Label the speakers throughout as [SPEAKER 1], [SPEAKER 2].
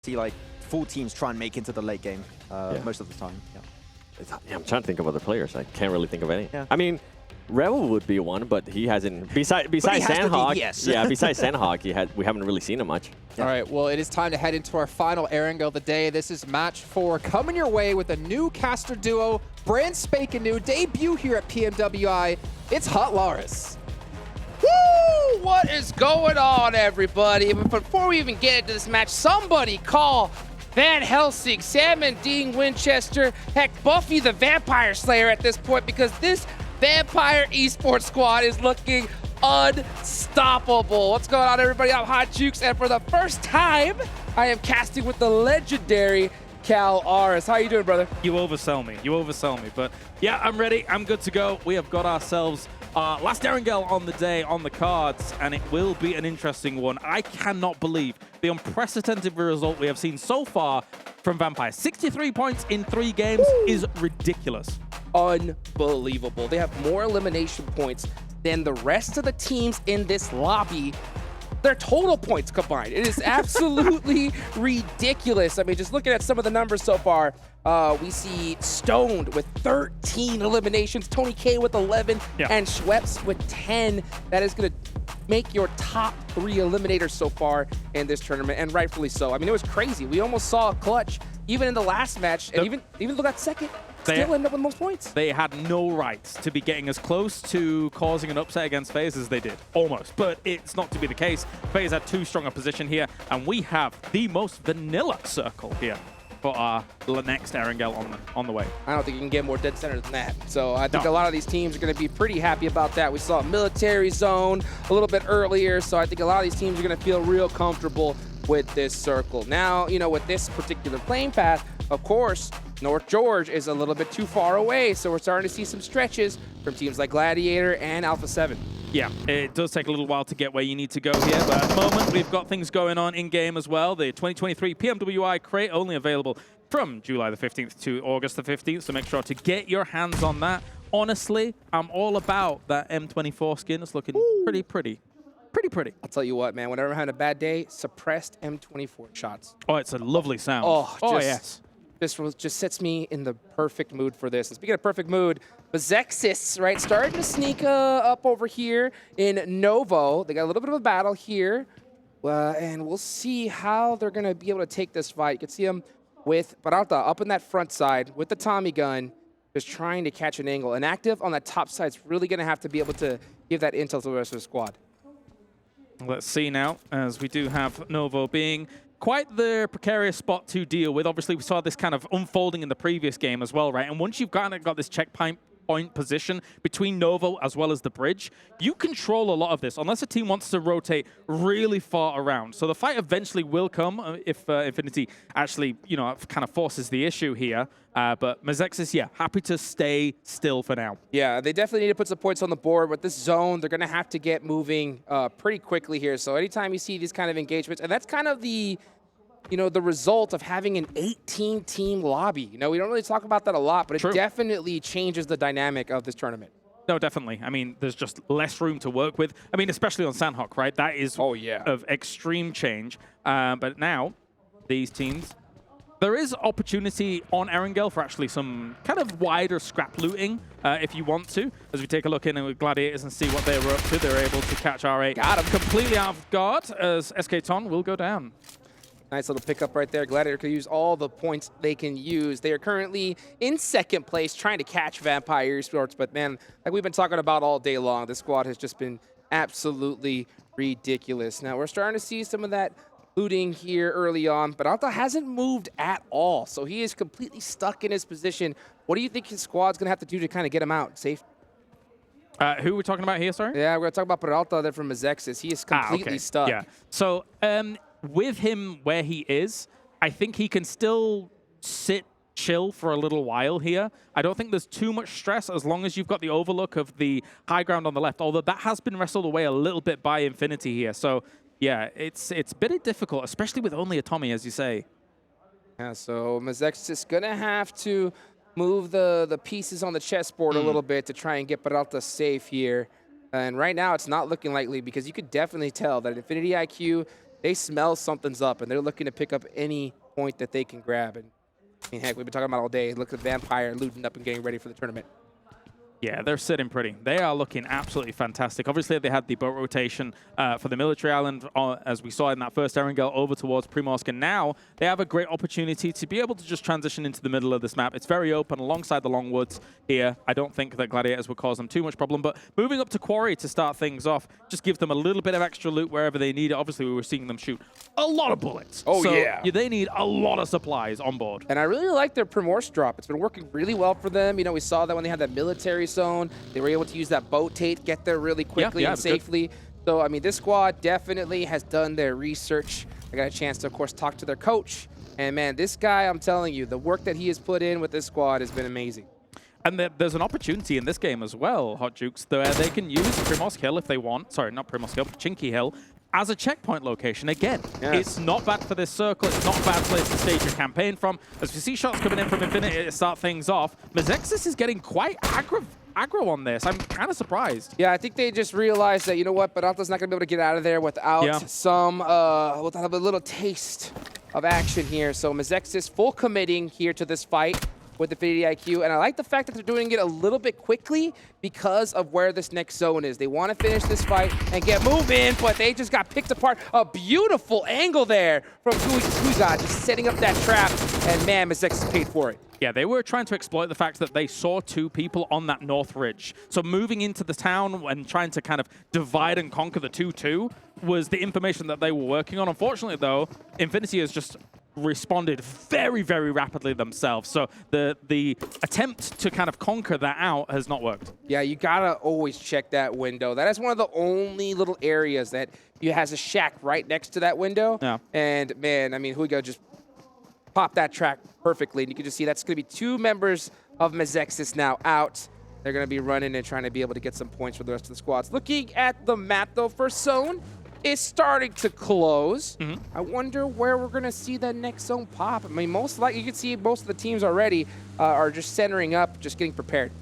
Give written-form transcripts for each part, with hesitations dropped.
[SPEAKER 1] see like full teams try and make into the late game most of the time.
[SPEAKER 2] Yeah, I'm trying to think of other players. I can't really think of any.
[SPEAKER 1] Yeah.
[SPEAKER 2] I mean, Rebel would be one, but he hasn't. Besides Sandhawk, yeah. Besides Sandhawk, we haven't really seen him much.
[SPEAKER 3] All right, well, it is time to head into our final Erangel of the day. This is match 4, coming your way with a new caster duo, brand spanking new debut here at PMWI. It's Hot Laris.
[SPEAKER 4] Woo! What is going on, everybody? But before we even get into this match, somebody call Van Helsing, Salmon Dean Winchester, heck, Buffy the Vampire Slayer at this point, because this Vampire Esports squad is looking unstoppable. What's going on, everybody? I'm Hot Jukes, and for the first time, I am casting with the legendary Cal Aris. How you doing, brother?
[SPEAKER 5] You oversell me. You oversell me. But yeah, I'm ready. I'm good to go. We have got ourselves last Erangel on the day on the cards, and it will be an interesting one. I cannot believe the unprecedented result we have seen so far from Vampire. 63 points in 3 games is ridiculous.
[SPEAKER 4] Unbelievable. They have more elimination points than the rest of the teams in this lobby. Their total points combined. It is absolutely ridiculous. I mean, just looking at some of the numbers so far, we see Stoned with 13 eliminations, Tony K with 11, and Schweppes with 10. That is going to make your top 3 eliminators so far in this tournament, and rightfully so. I mean, it was crazy. We almost saw a clutch even in the last match, and even though got second, still end up with most points.
[SPEAKER 5] They had no right to be getting as close to causing an upset against FaZe as they did. Almost. But it's not to be the case. FaZe had too strong a position here, and we have the most vanilla circle here for our next Erangel on the way.
[SPEAKER 4] I don't think you can get more dead center than that. So I think a lot of these teams are going to be pretty happy about that. We saw a military zone a little bit earlier, so I think a lot of these teams are going to feel real comfortable with this circle. Now, you know, with this particular playing path, of course, North George is a little bit too far away, so we're starting to see some stretches from teams like Gladiator and Alpha 7.
[SPEAKER 5] Yeah, it does take a little while to get where you need to go here, but at the moment we've got things going on in-game as well. The 2023 PMWI crate only available from July the 15th to August the 15th, so make sure to get your hands on that. Honestly, I'm all about that M24 skin. It's looking pretty.
[SPEAKER 4] I'll tell you what, man, whenever I'm having a bad day, suppressed M24 shots.
[SPEAKER 5] Oh, it's a lovely sound.
[SPEAKER 4] Oh,
[SPEAKER 5] yes.
[SPEAKER 4] This just sets me in the perfect mood for this. And speaking of perfect mood, Bezexis, right, starting to sneak up over here in Novo. They got a little bit of a battle here, and we'll see how they're going to be able to take this fight. You can see them with Peralta up in that front side with the Tommy gun, just trying to catch an angle. And Active on that top side is really going to have to be able to give that intel to the rest of the squad.
[SPEAKER 5] Let's see now, as we do have Novo being quite the precarious spot to deal with. Obviously, we saw this kind of unfolding in the previous game as well, right? And once you've got this checkpoint position between Novo as well as the bridge, you control a lot of this, unless a team wants to rotate really far around. So the fight eventually will come if Infinity actually, you know, kind of forces the issue here. But Mazexis, yeah, happy to stay still for now.
[SPEAKER 4] Yeah, they definitely need to put some points on the board. With this zone, they're going to have to get moving pretty quickly here. So anytime you see these kind of engagements, and that's kind of the, you know, the result of having an 18-team lobby. You know, we don't really talk about that a lot, but it definitely changes the dynamic of this tournament.
[SPEAKER 5] No, definitely. I mean, there's just less room to work with. I mean, especially on Sandhawk, right? That is of extreme change. But now, these teams, there is opportunity on Erangel for actually some kind of wider scrap looting, if you want to. As we take a look in with Gladiators and see what they were up to, they're able to catch R8.
[SPEAKER 4] Got him.
[SPEAKER 5] Completely out of guard, as Escalating will go down.
[SPEAKER 4] Nice little pickup right there. Gladiator could use all the points they can use. They are currently in second place trying to catch Vampire Esports, but man, like we've been talking about all day long, this squad has just been absolutely ridiculous. Now we're starting to see some of that looting here early on, but Alta hasn't moved at all, so he is completely stuck in his position. What do you think his squad's going to have to do to kind of get him out safe?
[SPEAKER 5] Who are we talking about here, sorry?
[SPEAKER 4] Yeah, we're going to talk about Peralta there from Mazexis. He is completely stuck.
[SPEAKER 5] Yeah, so with him where he is, I think he can still chill for a little while here. I don't think there's too much stress as long as you've got the overlook of the high ground on the left, although that has been wrestled away a little bit by Infinity here. So yeah, it's a bit difficult, especially with only a Tommy, as you say.
[SPEAKER 4] Yeah, so Mazexis is going to have to move the pieces on the chessboard a little bit to try and get Peralta safe here. And right now, it's not looking likely because you could definitely tell that Infinity IQ they smell something's up, and they're looking to pick up any point that they can grab. And I mean, heck, we've been talking about all day. Look at Vampire looting up and getting ready for the tournament.
[SPEAKER 5] Yeah, they're sitting pretty. They are looking absolutely fantastic. Obviously, they had the boat rotation for the military island, as we saw in that first Erangel, over towards Primorsk. And now they have a great opportunity to be able to just transition into the middle of this map. It's very open alongside the long woods here. I don't think that Gladiators would cause them too much problem. But moving up to Quarry to start things off just gives them a little bit of extra loot wherever they need it. Obviously, we were seeing them shoot a lot of bullets.
[SPEAKER 4] Oh,
[SPEAKER 5] so
[SPEAKER 4] yeah.
[SPEAKER 5] They need a lot of supplies on board.
[SPEAKER 4] And I really like their Primorsk drop. It's been working really well for them. You know, we saw that when they had that military zone. They were able to use that boat tape, get there really quickly and safely. Good. So, I mean, this squad definitely has done their research. I got a chance to, of course, talk to their coach. And, man, this guy, I'm telling you, the work that he has put in with this squad has been amazing.
[SPEAKER 5] And there's an opportunity in this game as well, Hot Jukes, where they can use Primorsk Hill if they want. Sorry, not Primorsk Hill, Pachinki Hill. As a checkpoint location, again, it's not bad for this circle. It's not a bad place to stage your campaign from. As we see shots coming in from Infinity to start things off, Mazexis is getting quite aggro on this. I'm kind of surprised.
[SPEAKER 4] Yeah, I think they just realized that, you know what, Baranto's not going to be able to get out of there without some, without a little taste of action here. So Mazexis full committing here to this fight with Infinity IQ, and I like the fact that they're doing it a little bit quickly because of where this next zone is. They want to finish this fight and get moving, but they just got picked apart. A beautiful angle there from Guiga, just setting up that trap, and man, Mazexis paid for it.
[SPEAKER 5] Yeah, they were trying to exploit the fact that they saw two people on that north ridge. So moving into the town and trying to kind of divide and conquer the 2-2 was the information that they were working on. Unfortunately, though, Infinity has just responded very, very rapidly themselves. So the attempt to kind of conquer that out has not worked.
[SPEAKER 4] Yeah, you gotta always check that window. That is one of the only little areas that has a shack right next to that window.
[SPEAKER 5] Yeah.
[SPEAKER 4] And man, I mean, Huigo just popped that track perfectly. And you can just see that's gonna be two members of Mazexis now out. They're gonna be running and trying to be able to get some points for the rest of the squads. Looking at the map though, first zone is starting to close. I wonder where we're going to see that next zone pop. I mean, most likely you can see most of the teams already are just centering up, just getting prepared.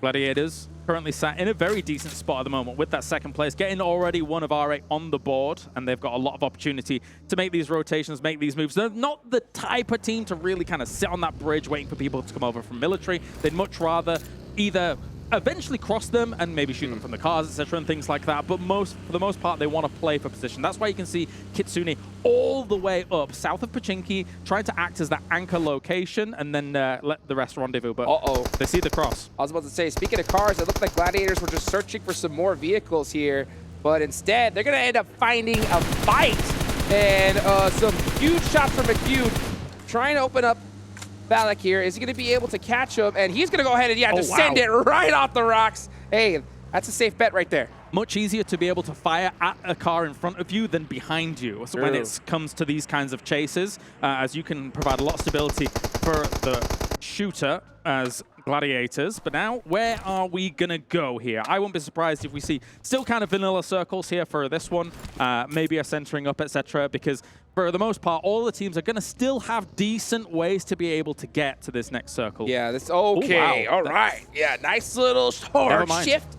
[SPEAKER 5] Gladiators currently sat in a very decent spot at the moment with that second place, getting already one of R8 on the board, and they've got a lot of opportunity to make these rotations, make these moves. They're not the type of team to really kind of sit on that bridge waiting for people to come over from military. They'd much rather either eventually cross them and maybe shoot them from the cars, etc., and things like that. But for the most part, they want to play for position. That's why you can see Kitsune all the way up south of Pachinki, trying to act as that anchor location and then let the rest rendezvous. But they see the cross.
[SPEAKER 4] I was about to say, speaking of cars, it looked like Gladiators were just searching for some more vehicles here, but instead, they're going to end up finding a fight and some huge shots from McHugh trying to open up Valak here. Is he going to be able to catch him? And he's going to go ahead and, just send it right off the rocks. Hey, that's a safe bet right there.
[SPEAKER 5] Much easier to be able to fire at a car in front of you than behind you when it comes to these kinds of chases, as you can provide a lot of stability for the shooter as Gladiators. But now, where are we going to go here? I won't be surprised if we see still kind of vanilla circles here for this one, maybe a centering up, etc., because for the most part, all the teams are going to still have decent ways to be able to get to this next circle.
[SPEAKER 4] Yeah, that's okay. All right. Yeah, nice little hard shift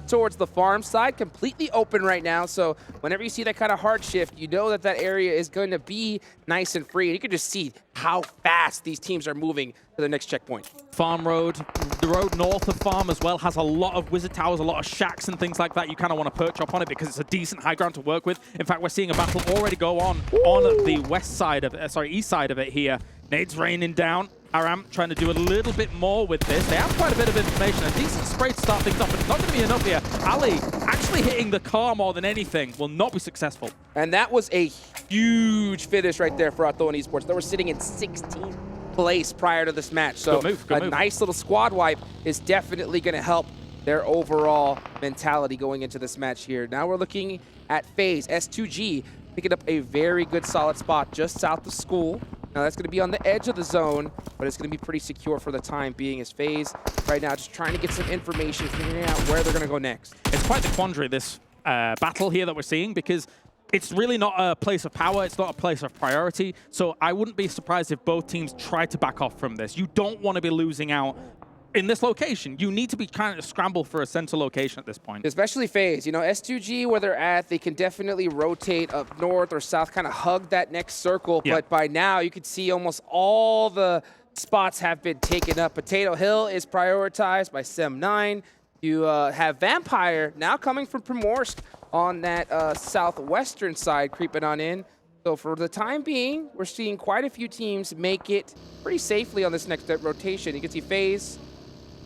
[SPEAKER 4] towards the farm side. Completely open right now. So whenever you see that kind of hard shift, you know that that area is going to be nice and free. And you can just see how fast these teams are moving to the next checkpoint.
[SPEAKER 5] Farm Road, the road north of Farm as well, has a lot of wizard towers, a lot of shacks and things like that. You kind of want to perch up on it because it's a decent high ground to work with. In fact, we're seeing a battle already go on the west side of it, east side of it here. Nades raining down. Aram trying to do a little bit more with this. They have quite a bit of information. A decent spray to start things off, but it's not going to be enough here. Ali actually hitting the car more than anything will not be successful.
[SPEAKER 4] And that was a huge finish right there for Athlone Esports. They were sitting in 16th place prior to this match. So
[SPEAKER 5] good move.
[SPEAKER 4] Nice little squad wipe is definitely going to help their overall mentality going into this match here. Now we're looking at FaZe S2G picking up a very good solid spot just south of school. Now that's going to be on the edge of the zone, but it's going to be pretty secure for the time being as FaZe right now just trying to get some information, figuring out where they're going to go next.
[SPEAKER 5] It's quite the quandary, this battle here that we're seeing, because it's really not a place of power. It's not a place of priority. So I wouldn't be surprised if both teams try to back off from this. You don't want to be losing out in this location. You need to be kind of scramble for a center location at this point.
[SPEAKER 4] Especially FaZe. You know, S2G, where they're at, they can definitely rotate up north or south, kind of hug that next circle.
[SPEAKER 5] Yeah.
[SPEAKER 4] But by now, you can see almost all the spots have been taken up. Potato Hill is prioritized by Sem9. You have Vampire now coming from Primorsk on that southwestern side, creeping on in. So for the time being, we're seeing quite a few teams make it pretty safely on this next rotation. You can see FaZe.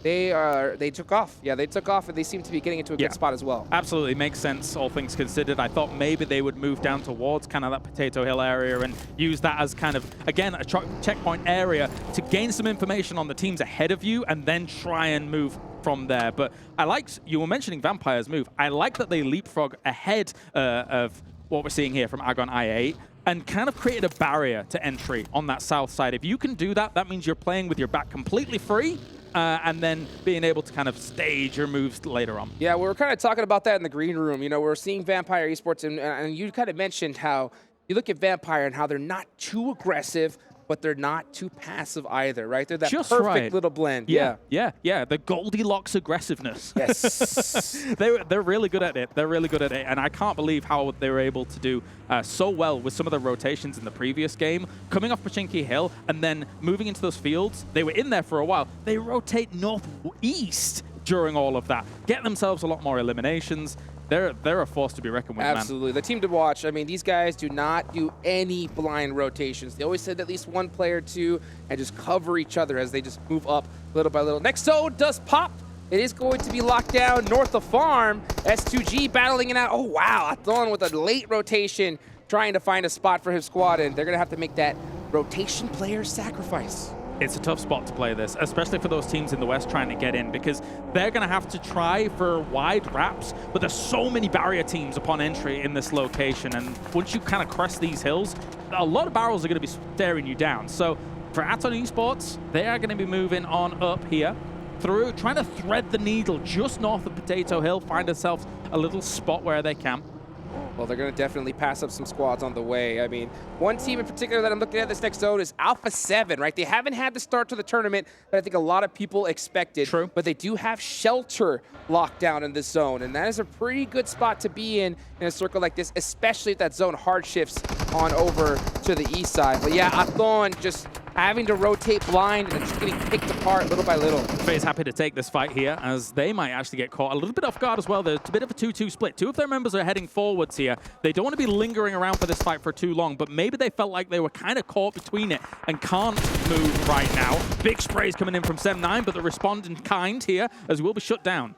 [SPEAKER 4] They took off. Yeah, they took off, and they seem to be getting into a good spot as well.
[SPEAKER 5] Absolutely. Makes sense, all things considered. I thought maybe they would move down towards kind of that Potato Hill area and use that as kind of, again, a checkpoint area to gain some information on the teams ahead of you and then try and move from there. But I liked, you were mentioning Vampire's move. I like that they leapfrog ahead of what we're seeing here from Agon I8 and kind of created a barrier to entry on that south side. If you can do that, that means you're playing with your back completely free. And then being able to kind of stage your moves later on.
[SPEAKER 4] Yeah, we were kind of talking about that in the green room. You know, we're seeing Vampire Esports, and you kind of mentioned how you look at Vampire and how they're not too aggressive, but they're not too passive either, right? They're that
[SPEAKER 5] just
[SPEAKER 4] perfect
[SPEAKER 5] right.
[SPEAKER 4] little blend.
[SPEAKER 5] Yeah. The Goldilocks aggressiveness.
[SPEAKER 4] Yes.
[SPEAKER 5] They're really good at it. They're really good at it. And I can't believe how they were able to do so well with some of the rotations in the previous game. Coming off Pachinki Hill and then moving into those fields. They were in there for a while. They rotate northeast during all of that. Get themselves a lot more eliminations. They're a force to be reckoned with,
[SPEAKER 4] Absolutely.
[SPEAKER 5] man.
[SPEAKER 4] The team to watch. I mean, these guys do not do any blind rotations. They always send at least one player or two and just cover each other as they just move up little by little. Next zone does pop. It is going to be locked down north of farm. S2G battling it out. Oh, wow. Athon with a late rotation trying to find a spot for his squad, and they're going to have to make that rotation player sacrifice.
[SPEAKER 5] It's a tough spot to play this, especially for those teams in the West trying to get in, because they're going to have to try for wide wraps, but there's so many barrier teams upon entry in this location, and once you kind of crest these hills, a lot of barrels are going to be staring you down. So for Aton Esports, they are going to be moving on up here, through, trying to thread the needle just north of Potato Hill, find themselves a little spot where they can.
[SPEAKER 4] Well, they're going to definitely pass up some squads on the way. I mean, one team in particular that I'm looking at this next zone is Alpha 7, right? They haven't had the start to the tournament that I think a lot of people expected.
[SPEAKER 5] True.
[SPEAKER 4] But they do have Shelter locked down in this zone, and that is a pretty good spot to be in a circle like this, especially if that zone hard shifts on over to the east side. But yeah, Athon just having to rotate blind and just getting picked apart little by little.
[SPEAKER 5] FaZe happy to take this fight here, as they might actually get caught a little bit off guard as well. There's a bit of a 2-2 split. Two of their members are heading forwards here. They don't want to be lingering around for this fight for too long, but maybe they felt like they were kind of caught between it and can't move right now. Big sprays coming in from Sem9, but they respond in kind here, as will be shut down.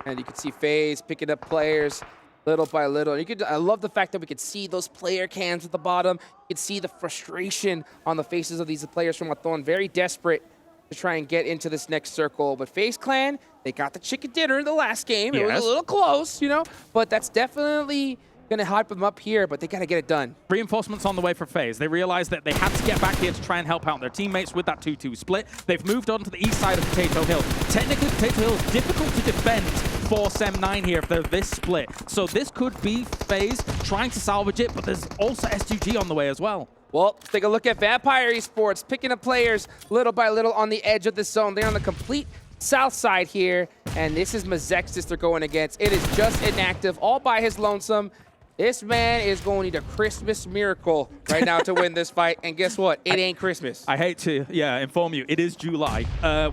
[SPEAKER 4] And you can see FaZe picking up players little by little. And I love the fact that we could see those player cams at the bottom. You could see the frustration on the faces of these players from Athon, very desperate to try and get into this next circle. But FaZe Clan, they got the chicken dinner in the last game. It was a little close, you know, but that's definitely going to hype them up here, but they got to get it done.
[SPEAKER 5] Reinforcements on the way for FaZe. They realized that they had to get back here to try and help out their teammates with that 2-2 split. They've moved on to the east side of Potato Hill. Technically, Potato Hill is difficult to defend for Sem9 here if they're this split. So this could be FaZe trying to salvage it, but there's also S2G on the way as well.
[SPEAKER 4] Well, take a look at Vampire Esports picking up players little by little on the edge of this zone. They're on the complete south side here, and this is Mazexis they're going against. It is just inactive, all by his lonesome. This man is going to need a Christmas miracle right now to win this fight. And guess what? It ain't Christmas.
[SPEAKER 5] I hate to inform you, it is July.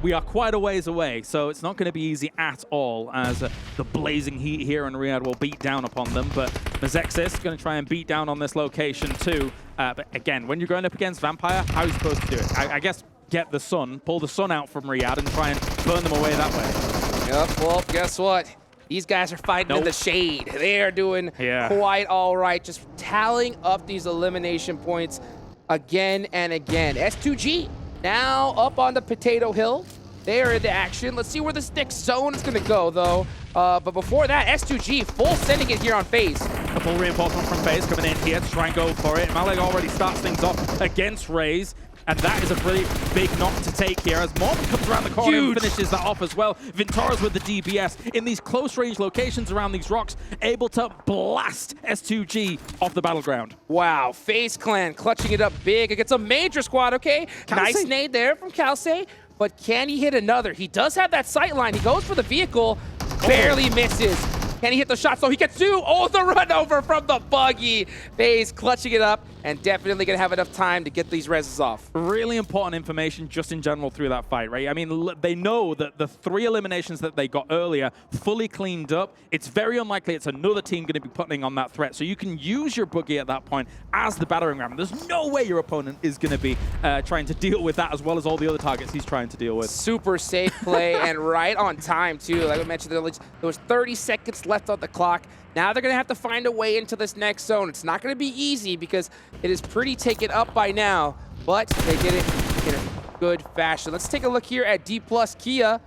[SPEAKER 5] We are quite a ways away, so it's not going to be easy at all, as the blazing heat here in Riyadh will beat down upon them. But Mazexis is going to try and beat down on this location too. But again, when you're going up against Vampire, how are you supposed to do it? I guess get the sun, pull the sun out from Riyadh and try and burn them away that way.
[SPEAKER 4] Yep, well, guess what? These guys are fighting in the shade. They are doing quite all right, just tallying up these elimination points again and again. S2G now up on the Potato Hill. They are into action. Let's see where this next zone is going to go, though. But before that, S2G full sending it here on FaZe.
[SPEAKER 5] A full reinforcement from FaZe coming in here to try and go for it. Malek already starts things off against Raze. And that is a really big knock to take here as Mormon comes around the corner and finishes that off as well. Vintora's with the DBS in these close range locations around these rocks, able to blast S2G off the battleground.
[SPEAKER 4] Wow, FaZe Clan clutching it up big against a major squad, okay?
[SPEAKER 5] Kalse.
[SPEAKER 4] Nice nade there from Kalse. but can he hit another? He does have that sight line. He goes for the vehicle, barely misses. Can he hit the shot? So he gets 2. Oh, the run over from the buggy. FaZe clutching it up and definitely going to have enough time to get these reses off.
[SPEAKER 5] Really important information just in general through that fight, right? I mean, they know that the 3 eliminations that they got earlier fully cleaned up. It's very unlikely it's another team going to be putting on that threat. So you can use your buggy at that point as the battering ram. There's no way your opponent is going to be trying to deal with that as well as all the other targets he's trying to deal with.
[SPEAKER 4] Super safe play and right on time, too. Like I mentioned, there was 30 seconds left on the clock. Now they're going to have to find a way into this next zone. It's not going to be easy because it is pretty taken up by now, but they did it in a good fashion. Let's take a look here at D+ Kia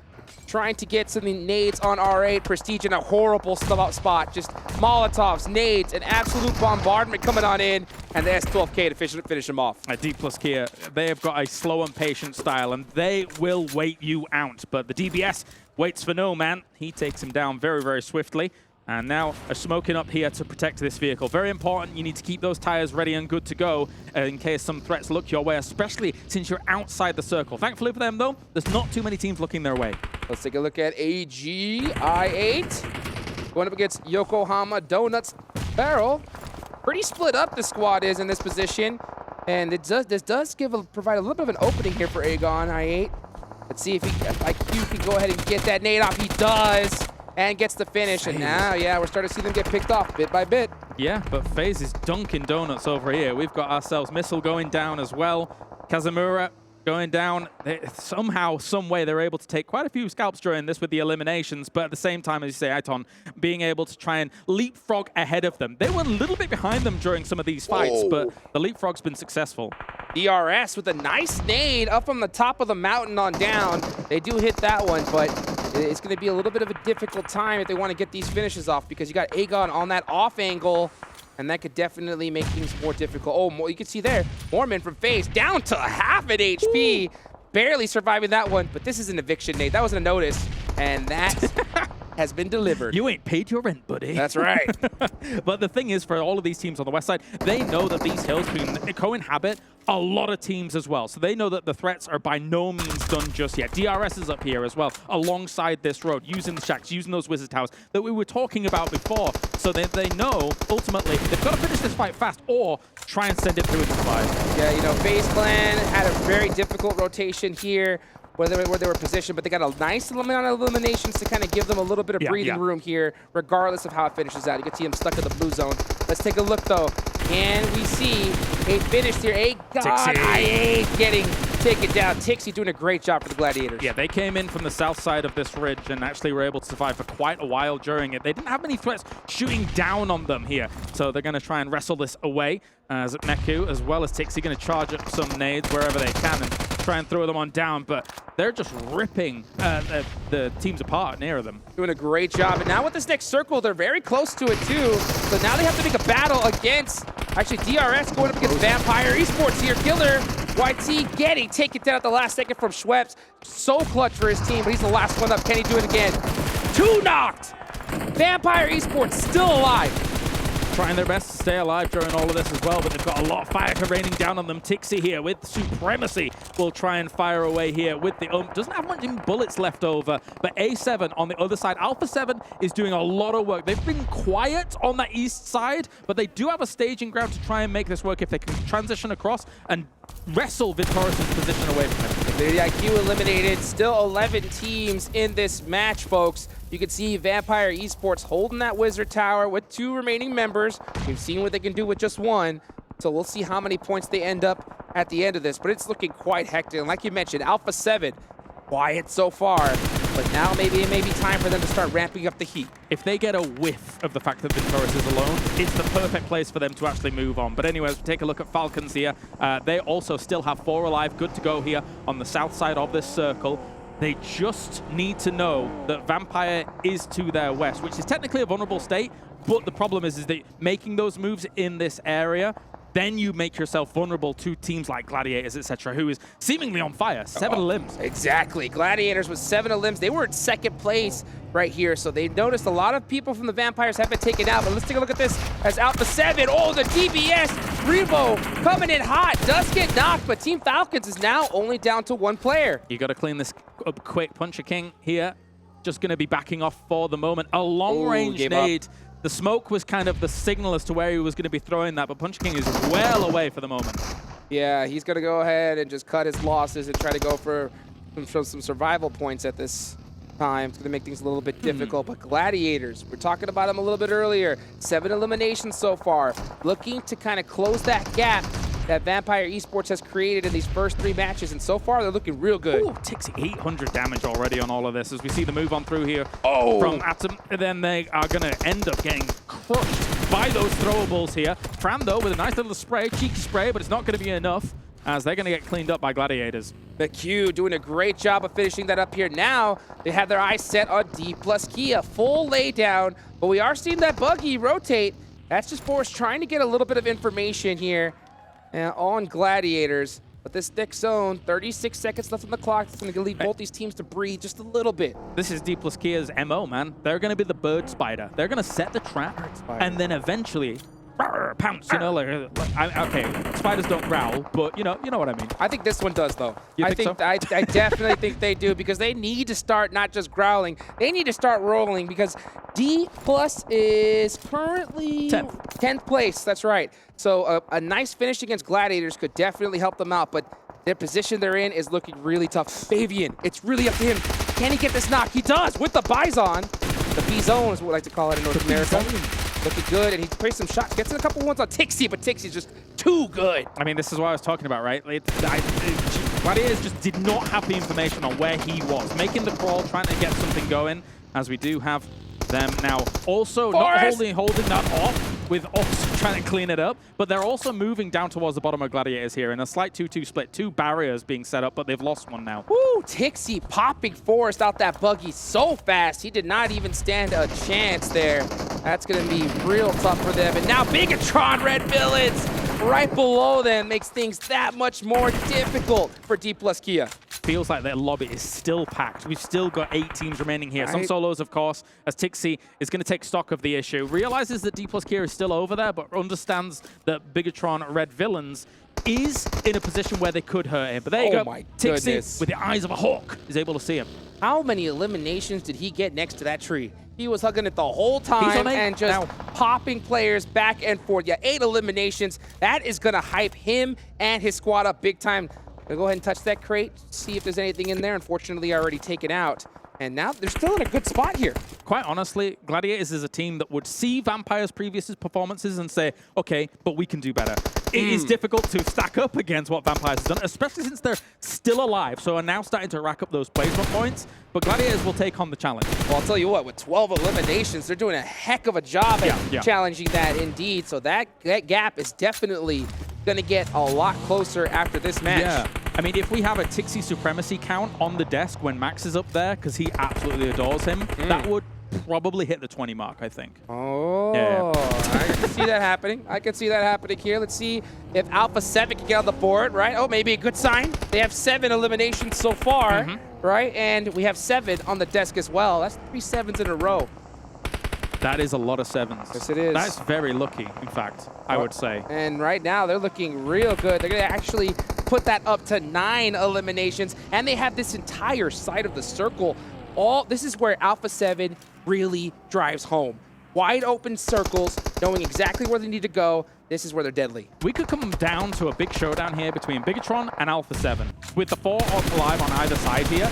[SPEAKER 4] trying to get some nades on R8. Prestige in a horrible spot. Just Molotovs, nades, an absolute bombardment coming on in, and the S12K to finish them off.
[SPEAKER 5] D+ Kia, they have got a slow and patient style, and they will wait you out. But the DBS waits for no man. He takes him down very, very swiftly. And now a smoking up here to protect this vehicle. Very important. You need to keep those tires ready and good to go in case some threats look your way, especially since you're outside the circle. Thankfully for them, though, there's not too many teams looking their way.
[SPEAKER 4] Let's take a look at AGI8 going up against Yokohama Donuts Barrel. Pretty split up the squad is in this position, and this does provide a little bit of an opening here for Aegon I8. Let's see if IQ can go ahead and get that nade off. He does. And gets the finish, and now, yeah, we're starting to see them get picked off bit by bit.
[SPEAKER 5] Yeah, but FaZe is dunking donuts over here. We've got ourselves Missile going down as well. Kazumura going down. Somehow, some way, they're able to take quite a few scalps during this with the eliminations, but at the same time, as you say, Aiton, being able to try and leapfrog ahead of them. They were a little bit behind them during some of these fights, but the leapfrog's been successful.
[SPEAKER 4] DRS with a nice nade up from the top of the mountain on down. They do hit that one, but it's going to be a little bit of a difficult time if they want to get these finishes off because you got Aegon on that off angle, and that could definitely make things more difficult. Oh, you can see there, Mormon from FaZe down to half an HP. Barely surviving that one, but this is an eviction nade. That wasn't a notice, and that has been delivered.
[SPEAKER 5] You ain't paid your rent, buddy.
[SPEAKER 4] That's right.
[SPEAKER 5] But the thing is, for all of these teams on the west side, they know that these hills can co-inhabit a lot of teams as well. So they know that the threats are by no means done just yet. DRS is up here as well, alongside this road, using the shacks, using those wizard towers that we were talking about before. So they know, ultimately, they've got to finish this fight fast or try and send it through into 5.
[SPEAKER 4] Yeah, you know, FaZe Clan had a very difficult rotation here where they were positioned, but they got a nice amount of eliminations to kind of give them a little bit of breathing room here, regardless of how it finishes out. You can see him stuck in the blue zone. Let's take a look, though. Can we see a finish here? I8 getting taken down. Tixie doing a great job for the Gladiators.
[SPEAKER 5] Yeah, they came in from the south side of this ridge and actually were able to survive for quite a while during it. They didn't have many threats shooting down on them here, so they're going to try and wrestle this away. As Meku, as well as Tixie, going to charge up some nades wherever they can and try and throw them on down, but they're just ripping the teams apart near them.
[SPEAKER 4] Doing a great job. And now with this next circle, they're very close to it too. So now they have to make a battle against, actually DRS going up against Vampire Esports here. Killer YT getting taken down at the last second from Schweppes. So clutch for his team, but he's the last one up. Can he do it again? 2 knocked! Vampire Esports still alive.
[SPEAKER 5] Trying their best to stay alive during all of this as well, but they've got a lot of fire raining down on them. Tixie here with Supremacy will try and fire away here with the doesn't have much bullets left over, but A7 on the other side. Alpha 7 is doing a lot of work. They've been quiet on that east side, but they do have a staging ground to try and make this work if they can transition across and wrestle Victorious' position away from him.
[SPEAKER 4] The IQ eliminated. Still 11 teams in this match, folks. You can see Vampire Esports holding that Wizard Tower with 2 remaining members. We've seen what they can do with just 1. So we'll see how many points they end up at the end of this. But it's looking quite hectic. And like you mentioned, Alpha 7, quiet so far. But now maybe it may be time for them to start ramping up the heat.
[SPEAKER 5] If they get a whiff of the fact that Victorious is alone, it's the perfect place for them to actually move on. But anyways, take a look at Falcons here. They also still have 4 alive, good to go here on the south side of this circle. They just need to know that Vampire is to their west, which is technically a vulnerable state, but the problem is that making those moves in this area then you make yourself vulnerable to teams like Gladiators, etc., who is seemingly on fire. 7 limbs.
[SPEAKER 4] Exactly. Gladiators with 7 limbs. They were in second place right here, so they noticed a lot of people from the Vampires have been taken out. But let's take a look at this as Alpha 7. Oh, the DBS Revo coming in hot. Does get knocked, but Team Falcons is now only down to 1 player.
[SPEAKER 5] You got to clean this up quick. Puncher King here, just going to be backing off for the moment. A long-range nade. The smoke was kind of the signal as to where he was going to be throwing that, but Puncher King is well away for the moment.
[SPEAKER 4] Yeah, he's going to go ahead and just cut his losses and try to go for some survival points at this time. It's going to make things a little bit difficult, but Gladiators, we're talking about them a little bit earlier. 7 eliminations so far, looking to kind of close that gap that Vampire Esports has created in these first 3 matches, and so far they're looking real good.
[SPEAKER 5] Ooh, Tixi, 800 damage already on all of this as we see the move on through here from Atom, and then they are going to end up getting crushed by those throwables here. Fran, though, with a nice little spray, cheeky spray, but it's not going to be enough as they're going to get cleaned up by Gladiators.
[SPEAKER 4] The Q doing a great job of finishing that up here. Now they have their eyes set on D plus Kia, full laydown, but we are seeing that buggy rotate. That's just Force trying to get a little bit of information here on Gladiators. But this thick zone, 36 seconds left on the clock. It's going to leave both these teams to breathe just a little bit.
[SPEAKER 5] This is D plus Kia's MO, man. They're going to be the bird spider. They're going to set the trap and then eventually pounce, you know, okay, spiders don't growl, but you know what I mean.
[SPEAKER 4] I think this one does, though.
[SPEAKER 5] You think so?
[SPEAKER 4] I definitely think they do, because they need to start not just growling, they need to start rolling, because D plus is currently 10th place. That's right. So a nice finish against Gladiators could definitely help them out, but their position they're in is looking really tough. Fabian, it's really up to him. Can he get this knock? He does with the Bison. The B-zone is what we like to call it in North America. Looking good, and he plays some shots. Gets in a couple ones on Tixi, but Tixi's just too good.
[SPEAKER 5] I mean, this is what I was talking about, right? Gladiators just did not have the information on where he was. Making the crawl, trying to get something going, as we do have them now also not holding that off, with Ox trying to clean it up, but they're also moving down towards the bottom of Gladiators here in a slight 2-2 split. 2 barriers being set up, but they've lost one now.
[SPEAKER 4] Woo! Tixi popping Forrest out that buggy so fast. He did not even stand a chance there. That's going to be real tough for them. And now Bigatron Red Villains right below them makes things that much more difficult for D plus Kia.
[SPEAKER 5] Feels like their lobby is still packed. We've still got 8 teams remaining here. Some solos, of course, as Tixi is going to take stock of the issue. Realizes that D plus Kia is still over there, but understands that Bigatron Red Villains is in a position where they could hurt him. But there you go. Tixi, with the eyes of a hawk, is able to see him.
[SPEAKER 4] How many eliminations did he get next to that tree? He was hugging it the whole time and just popping players back and forth. Yeah, 8 eliminations. That is going to hype him and his squad up big time. I'll go ahead and touch that crate, see if there's anything in there. Unfortunately, already taken out. And now they're still in a good spot here.
[SPEAKER 5] Quite honestly, Gladiators is a team that would see Vampire's previous performances and say, okay, but we can do better. It is difficult to stack up against what Vampires has done, especially since they're still alive, so are now starting to rack up those placement points. But Gladiators will take on the challenge.
[SPEAKER 4] Well, I'll tell you what, with 12 eliminations, they're doing a heck of a job at challenging that indeed. So that gap is definitely going to get a lot closer after this match.
[SPEAKER 5] Yeah. I mean, if we have a Tixi supremacy count on the desk when Max is up there, because he absolutely adores him, that would probably hit the 20 mark, I think.
[SPEAKER 4] Oh, yeah. I can see that happening. I can see that happening here. Let's see if Alpha 7 can get on the board, right? Oh, maybe a good sign. They have 7 eliminations so far, right? And we have 7 on the desk as well. That's 3 7s in a row.
[SPEAKER 5] That is a lot of 7s.
[SPEAKER 4] Yes, it is.
[SPEAKER 5] That's very lucky, in fact, I would say.
[SPEAKER 4] And right now, they're looking real good. They're going to actually put that up to 9 eliminations. And they have this entire side of the circle. This is where Alpha 7 really drives home. Wide open circles, knowing exactly where they need to go. This is where they're deadly.
[SPEAKER 5] We could come down to a big showdown here between Bigatron and Alpha 7. With the 4 odds alive on either side here,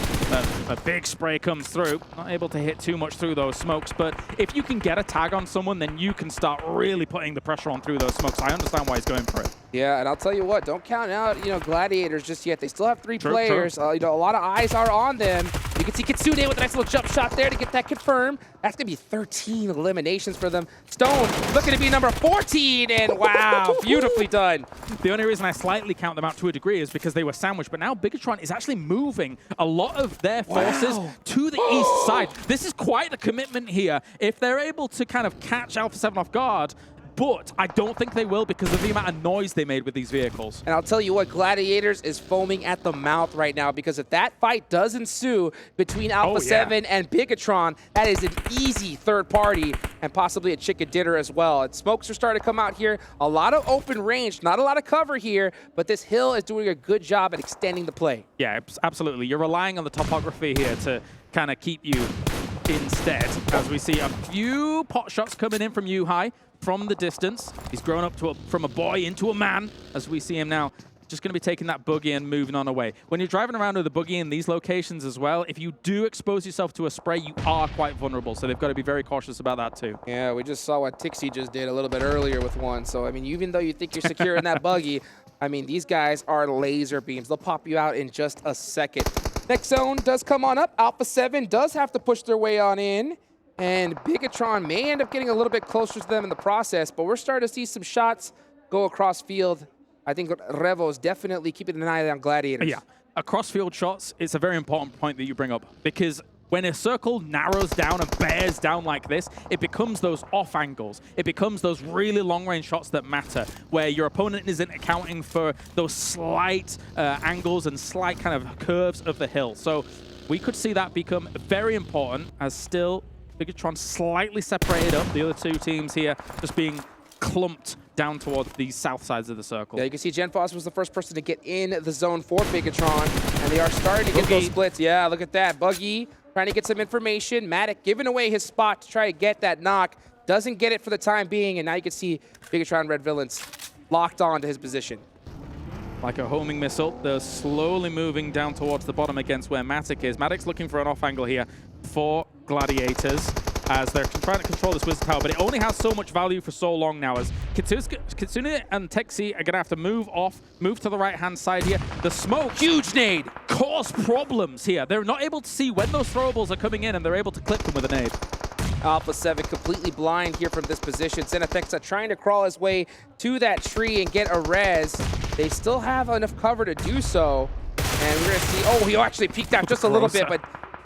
[SPEAKER 5] a big spray comes through. Not able to hit too much through those smokes, but if you can get a tag on someone, then you can start really putting the pressure on through those smokes. I understand why he's going for it.
[SPEAKER 4] Yeah, and I'll tell you what, don't count out, Gladiators just yet. They still have 3 players. A lot of eyes are on them. You can see Kitsune with a nice little jump shot there to get that confirmed. That's going to be 13 eliminations for them. Stone looking to be number 14, and wow, beautifully done.
[SPEAKER 5] The only reason I slightly count them out to a degree is because they were sandwiched, but now Bigatron is actually moving a lot of their forces to the east side. This is quite the commitment here. If they're able to kind of catch Alpha 7 off guard, but I don't think they will because of the amount of noise they made with these vehicles.
[SPEAKER 4] And I'll tell you what, Gladiators is foaming at the mouth right now because if that fight does ensue between Alpha 7 and Bigatron, that is an easy third party and possibly a chicken dinner as well. And smokes are starting to come out here. A lot of open range, not a lot of cover here, but this hill is doing a good job at extending the play.
[SPEAKER 5] Yeah, absolutely. You're relying on the topography here to kind of keep you instead, as we see a few pot shots coming in from Yuhai from the distance. He's grown up from a boy into a man, as we see him now. Just going to be taking that buggy and moving on away. When you're driving around with a buggy in these locations as well, if you do expose yourself to a spray, you are quite vulnerable. So they've got to be very cautious about that too.
[SPEAKER 4] Yeah, we just saw what Tixie just did a little bit earlier with one. So, I mean, even though you think you're secure in that buggy, I mean, these guys are laser beams. They'll pop you out in just a second. Next zone does come on up. Alpha 7 does have to push their way on in. And Bigatron may end up getting a little bit closer to them in the process, but we're starting to see some shots go across field. I think Revo is definitely keeping an eye on Gladiators.
[SPEAKER 5] Yeah, across field shots, it's a very important point that you bring up because when a circle narrows down and bears down like this, it becomes those off angles. It becomes those really long-range shots that matter, where your opponent isn't accounting for those slight angles and slight kind of curves of the hill. So we could see that become very important as still Bigatron slightly separated up. The other two teams here just being clumped down towards the south sides of the circle.
[SPEAKER 4] Yeah, you can see Genfos was the first person to get in the zone for Bigatron, and they are starting to get those splits. Yeah, look at that. Buggy trying to get some information. Matic giving away his spot to try to get that knock. Doesn't get it for the time being, and now you can see Bigatron Red Villains locked on to his position.
[SPEAKER 5] Like a homing missile, they're slowly moving down towards the bottom against where Matic is. Matic's looking for an off angle here for Gladiators, as they're trying to control this Wizard Tower, but it only has so much value for so long now, as Kitsune and Texi are going to have to move off, move to the right-hand side here. The smoke, huge nade, cause problems here. They're not able to see when those throwables are coming in, and they're able to clip them with a nade.
[SPEAKER 4] Alpha 7 completely blind here from this position. Senethexa trying to crawl his way to that tree and get a res. They still have enough cover to do so, and we're going to see, oh, he actually peeked out just a little bit, but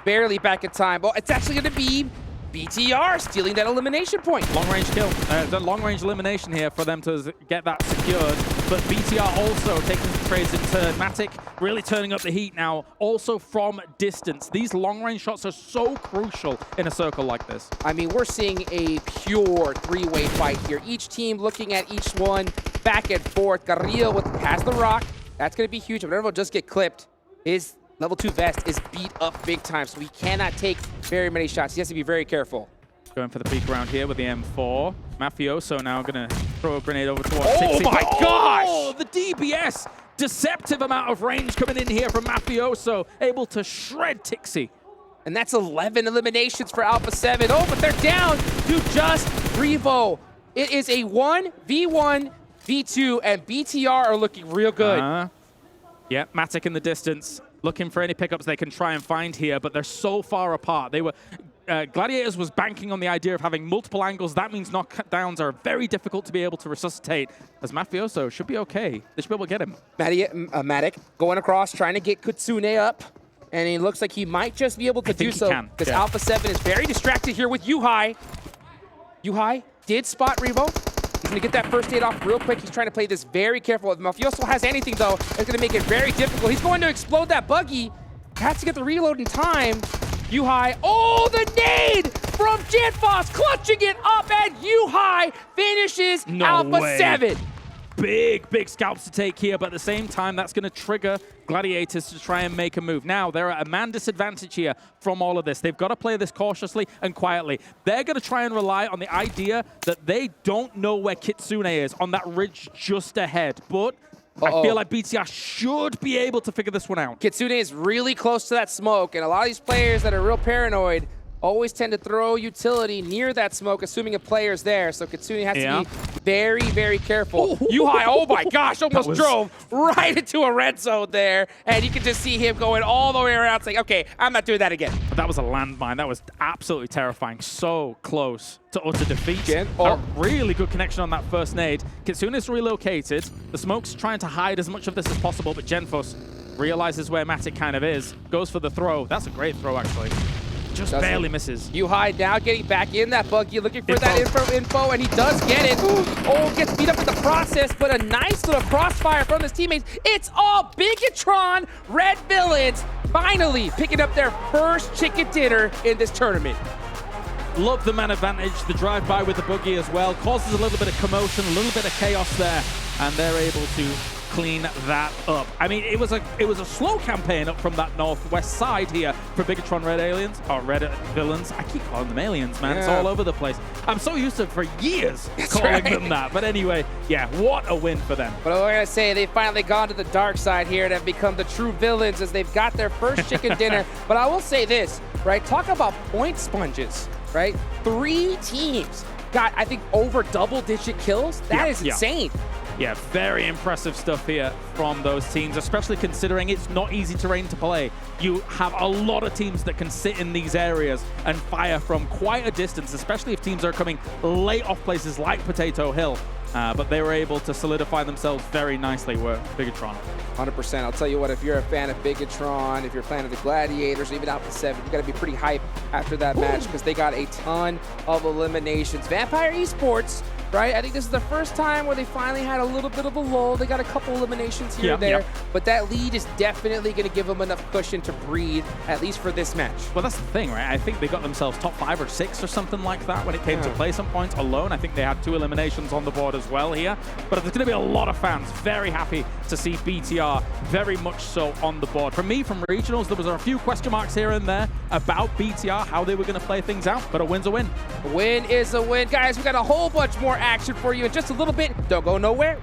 [SPEAKER 4] barely back in time. Well, it's actually going to be BTR stealing that elimination point.
[SPEAKER 5] Long-range kill. The long-range elimination here for them to get that secured. But BTR also taking the trades in turn. Matic really turning up the heat now, also from distance. These long-range shots are so crucial in a circle like this.
[SPEAKER 4] I mean, we're seeing a pure three-way fight here. Each team looking at each one, back and forth. Carrillo has the rock. That's going to be huge. If Nervo just get clipped, his level 2 vest is beat up big time, so he cannot take very many shots. He has to be very careful.
[SPEAKER 5] Going for the peek around here with the M4. Mafioso now going to throw a grenade over towards
[SPEAKER 4] Oh
[SPEAKER 5] Tixie.
[SPEAKER 4] my gosh!
[SPEAKER 5] Oh, the DBS! Deceptive amount of range coming in here from Mafioso, able to shred Tixie.
[SPEAKER 4] And that's 11 eliminations for Alpha 7. Oh, but they're down to just Revo. It is a 1v1, v2, and BTR are looking real good.
[SPEAKER 5] Yeah, Matic in the distance, looking for any pickups they can try and find here, but they're so far apart. They were Gladiators was banking on the idea of having multiple angles. That means knockdowns are very difficult to be able to resuscitate, as Mafioso should be okay. They should be able to get him.
[SPEAKER 4] Matic going across, trying to get Kitsune up, and it looks like he might just be able to do so, because Alpha 7 is very distracted here with Yuhai. Yuhai did spot Revo. He's going to get that first aid off real quick. He's trying to play this very careful. If Mafioso has anything, though, it's going to make it very difficult. He's going to explode that buggy. Has to get the reload in time. Yuhai, oh, the nade from Genfos, clutching it up, and Yuhai finishes Alpha 7.
[SPEAKER 5] Big scalps to take here, but at the same time, that's going to trigger Gladiators to try and make a move. Now, they're at a man disadvantage here from all of this. They've got to play this cautiously and quietly. They're going to try and rely on the idea that they don't know where Kitsune is on that ridge just ahead, but I feel like BTR should be able to figure this one out.
[SPEAKER 4] Kitsune is really close to that smoke, and a lot of these players that are real paranoid always tend to throw utility near that smoke, assuming a player's there. So Kitsune has to be very, very careful. Yuhai, oh my gosh, almost drove right into a red zone there. And you can just see him going all the way around saying, okay, I'm not doing that again.
[SPEAKER 5] But that was a landmine. That was absolutely terrifying. So close to utter defeat.
[SPEAKER 4] A
[SPEAKER 5] really good connection on that first nade. Kitsune is relocated. The smoke's trying to hide as much of this as possible, but Genfos realizes where Matic kind of is, goes for the throw. That's a great throw, actually. Just barely misses.
[SPEAKER 4] You hide now, getting back in that buggy, looking for that info, and he does get it. Oh, gets beat up in the process, but a nice little crossfire from his teammates. It's all Bigatron Red Villains finally picking up their first chicken dinner in this tournament.
[SPEAKER 5] Love the man advantage, the drive-by with the buggy as well. Causes a little bit of commotion, a little bit of chaos there, and they're able to clean that up. I mean, it was a slow campaign up from that northwest side here for Bigatron Red Villains. I keep calling them aliens, man. Yeah. It's all over the place. I'm so used to it for years calling them that. But anyway, yeah, what a win for them.
[SPEAKER 4] But we're going to say they've finally gone to the dark side here and have become the true villains as they've got their first chicken dinner. But I will say this, right? Talk about point sponges, right? 3 teams got, I think, over double-digit kills. That is insane.
[SPEAKER 5] Yeah, very impressive stuff here from those teams, especially considering it's not easy terrain to play. You have a lot of teams that can sit in these areas and fire from quite a distance, especially if teams are coming late off places like Potato Hill. But they were able to solidify themselves very nicely with Bigatron.
[SPEAKER 4] 100%. I'll tell you what, if you're a fan of Bigatron, if you're a fan of the Gladiators, or even Alpha 7, you got to be pretty hyped after that match because they got a ton of eliminations. Vampire Esports, right? I think this is the first time where they finally had a little bit of a lull. They got a couple eliminations here and there, but that lead is definitely going to give them enough cushion to breathe, at least for this match.
[SPEAKER 5] Well, that's the thing, right? I think they got themselves top 5 or 6 or something like that when it came to play some points alone. I think they had 2 eliminations on the board as well here, but there's going to be a lot of fans very happy to see BTR very much so on the board. For me, from regionals, there was a few question marks here and there about BTR, how they were going to play things out, but a win's a win.
[SPEAKER 4] A win is a win. Guys, we got a whole bunch more action for you in just a little bit. Don't go nowhere.